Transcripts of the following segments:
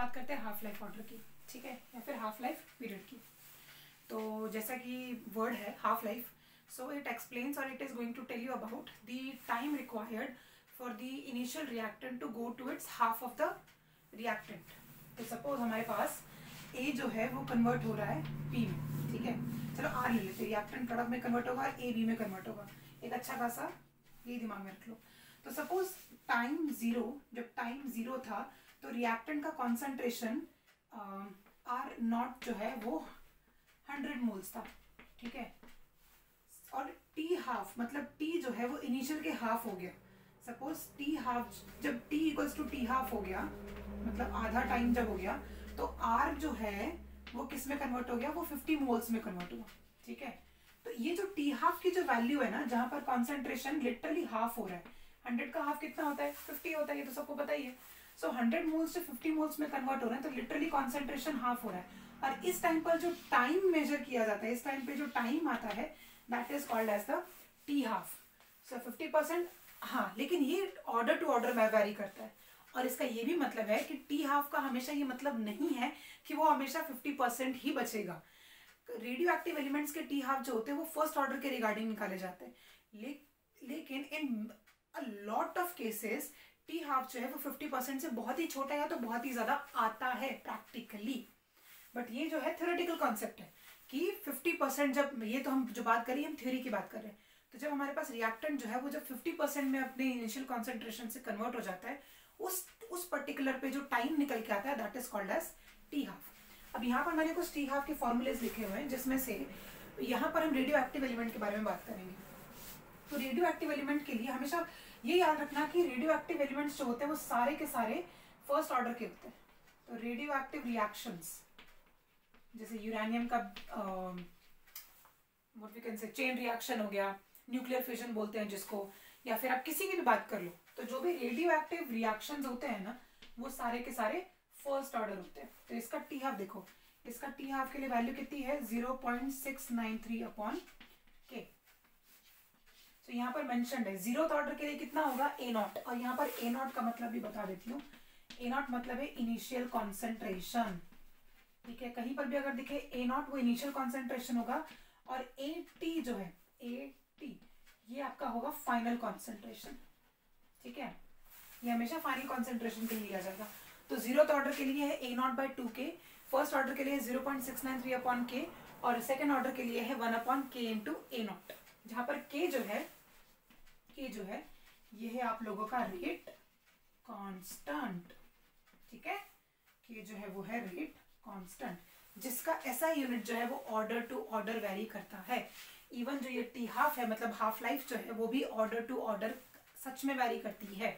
बात करते हैं हाफ लाइफ ऑर्डर की, ठीक है, या फिर हाफ लाइफ पीरियड की। तो जैसा कि वर्ड है half life, so it explains और it is going to tell you about the time required for the initial reactant to go to its half of the reactant. तो suppose हमारे पास ए जो है वो कन्वर्ट हो रहा है पी में, ठीक है, चलो आर ले लेते हैं, रिएक्टेंट प्रोडक्ट में कन्वर्ट होगा, ए बी में कन्वर्ट होगा, एक अच्छा खासा ये दिमाग में रख लो। तो सपोज टाइम जीरो, जब टाइम जीरो था तो रिएक्टेंट का कॉन्सेंट्रेशन आर नॉट जो है वो 100 मोल्स था, ठीक है, और टी हाफ मतलब टी जो है वो इनिशियल के हाफ हो गया। सपोज टी हाफ, जब T equals to T half हो गया मतलब आधा टाइम जब हो गया, तो आर जो है वो किस में कन्वर्ट हो गया, वो 50 मोल्स में कन्वर्ट हुआ, ठीक है। तो ये जो टी हाफ की जो वैल्यू है ना, जहां पर कॉन्सेंट्रेशन लिटरली हाफ हो रहा है, 100 का हाफ कितना होता है, 50 होता है, ये तो सबको पता ही है। सो 100 मोल्स से 50 मोल्स में कन्वर्ट हो रहे हैं, तो लिटरली कॉन्सेंट्रेशन हाफ हो रहा है। और इस टाइम पर जो टाइम मेजर किया जाता है, इस टाइम पे जो टाइम आता है, that is called as the T half. So 50%, हाँ, लेकिन ये ऑर्डर टू ऑर्डर में वेरी करता है। और इसका ये भी मतलब है कि टी हाफ का हमेशा ये मतलब नहीं है कि वो हमेशा 50% ही बचेगा। रेडियो एक्टिव एलिमेंट्स के टी हाफ जो होते हैं वो फर्स्ट ऑर्डर के रिगार्डिंग निकाले जाते हैं, लेकिन in a lot of cases T half जो है वो 50% से बहुत ही छोटा या तो बहुत ही ज्यादा आता है प्रैक्टिकली। बट ये जो है थ्योरेटिकल कॉन्सेप्ट है कि 50%, जब ये तो हम जो बात करिए हम थ्योरी की बात कर रहे हैं, तो जब हमारे पास रिएक्टेंट जो है वो जब 50% में अपने इनिशियल कॉन्सेंट्रेशन से कन्वर्ट हो जाता है, उस पर्टिकुलर पे जो टाइम निकल के आता है, that is called as T half. अब यहाँ पर मैंने कुछ टी हाफ के फॉर्मूलेज लिखे हुए हैं, जिसमें से यहाँ पर हम रेडियो एक्टिव एलिमेंट के बारे में बात करेंगे। तो रेडियो एक्टिव एलिमेंट के लिए हमेशा ये याद रखना कि रेडियो एक्टिव एलिमेंट्स जो होते हैं वो सारे के सारे फर्स्ट ऑर्डर के होते हैं। तो रेडियो एक्टिव रिएक्शंस, जैसे यूरेनियम का what we can say chain reaction हो गया, न्यूक्लियर फिजन बोलते हैं जिसको, या फिर आप किसी की भी बात कर लो, तो जो भी रेडियो एक्टिव रिएक्शंस होते हैं ना, वो सारे के सारे फर्स्ट ऑर्डर होते हैं। तो इसका टी हाफ देखो, इसका टी हाफ के लिए वैल्यू कितनी है, 0.693 अपॉन के। तो यहाँ पर मेंशन्ड है, जीरोथ ऑर्डर के लिए कितना होगा, ए नॉट। और यहाँ पर ए नॉट का मतलब भी बता देती हूँ, ए नॉट मतलब है इनिशियल कॉन्सेंट्रेशन, ठीक है। कहीं पर भी अगर दिखे ए नॉट, वो इनिशियल कॉन्सेंट्रेशन होगा, और ए टी जो है, ए टी ये आपका होगा फाइनल कॉन्सेंट्रेशन, ठीक है। ये हमेशा फाइनल कॉन्सेंट्रेशन के लिए लिया जाएगा। तो जीरोथ ऑर्डर के लिए है a naught by 2k, first order के लिए 0.693 अपॉन के, और सेकेंड ऑर्डर के लिए है 1 अपॉन के इंटू ए नॉट, जहां पर के जो है ये है आप लोगों का रेट कांस्टेंट, ठीक है। के जो है वो है रेट कांस्टेंट, जिसका ऐसा यूनिट जो है वो ऑर्डर टू ऑर्डर वेरी करता है। इवन जो ये टी हाफ है मतलब हाफ लाइफ जो है वो भी ऑर्डर टू ऑर्डर सच में वेरी करती है।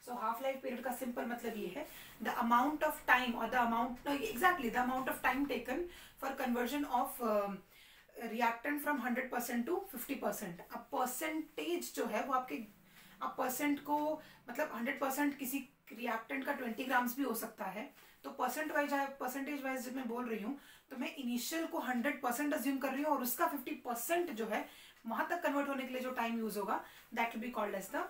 सो हाफ लाइफ पीरियड का सिंपल मतलब ये है, द अमाउंट ऑफ टाइम और the amount exactly the amount of time taken for conversion of reactant from 100% to 50%। अब परसेंटेज जो है वो आपके, अब परसेंट को मतलब 100% किसी रिएक्टेंट का 20 ग्राम्स भी हो सकता है, तो परसेंटेज वाइज जब मैं बोल रही हूँ तो मैं इनिशियल को 100% अज्यूम कर रही हूँ, और उसका 50% जो है वहां तक कन्वर्ट होने के लिए जो टाइम यूज होगा, that will be called as the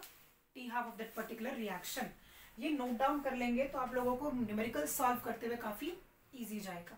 T half of that particular reaction. ये नोट डाउन कर लेंगे तो आप लोगों को न्यूमेरिकल सॉल्व करते हुए काफी इजी जाएगा।